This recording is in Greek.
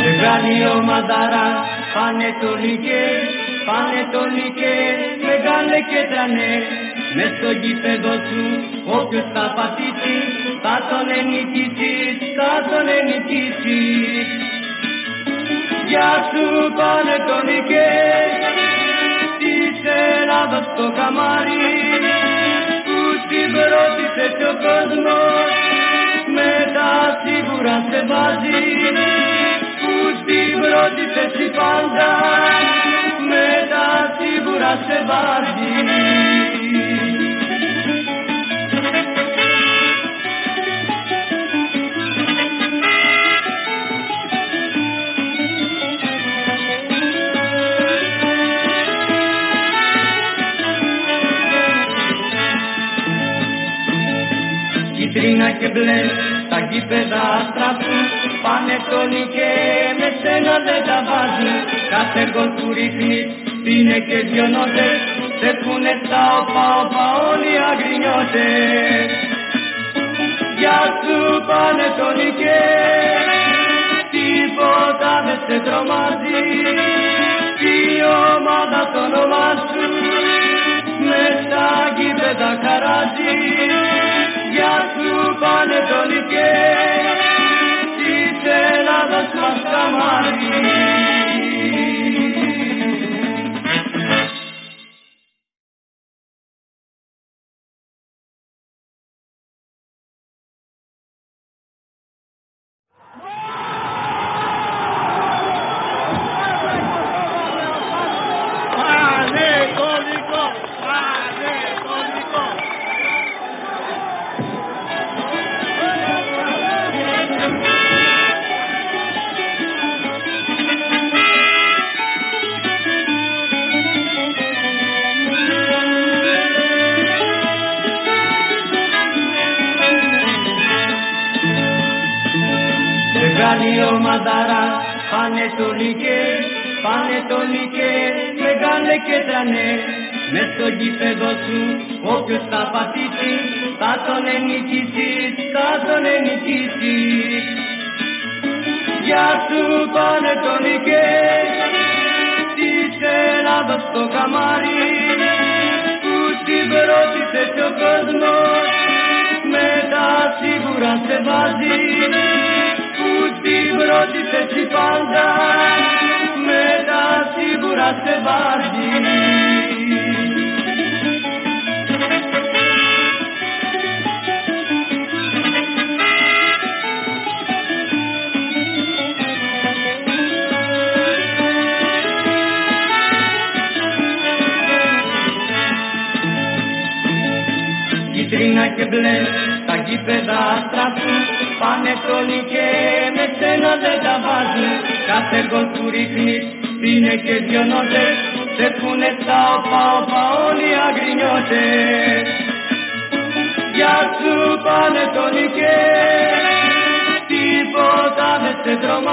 Μεγάλη ομαδάρα, πανετολικές, μεγάλε και τρανέ. Μες στο γήπεδο σου όποιος θα πατήσει, θα τον ενικήσει. Γεια σου πανετολικές, της Ελλάδος το καμάρι, που στην πρώτη θες ο κόσμος, μετά σίγουρα σε βάζει. Στην πρώτη θέση πάντα, μετά σίγουρα σε βάζει. Κίτρινα και μπλε, τα γήπεδα αστραφούν, πανετολικέ με σένα δεν τα βάζουν. Κάθε γκολ που ρίχνεις είναι και δυο νότες, σε πούνε στα όπα όλοι οι αγρινιώτες. Γεια σου πανετολικέ, τίποτα δεν σε τρομάζει, η ομάδα το όνομά σου μες στα γήπεδα χαράζει. Γεια σου πανετολικέ, της Ελλάδος μας καμάρι. Μεγάλη ομαδάρα, πανετολικές, μεγάλε και τρανέ. Μες στο γήπεδο σου όποιος θα πατήσει, θα τον ενικήσει. Γεια σου πανετολικές, της Ελλάδος το καμάρι, που στην πρώτη θέση ο κόσμος, μετά σίγουρα σε βάζει. Στην πρώτη θέση πάντα, μετά σίγουρα σε βάζει. Κίτρινα και μπλε, τα γήπεδα αστραφούν, πανετολικέ με σένα δεν τα βάζουν. Κάθε γκολ που ρίχνεις είναι και δυο νότες, σε πούνε στα όπα όλοι οι αγρινιώτες. Γεια σου πανετολικέ, τίποτα δεν σε τρομάζει.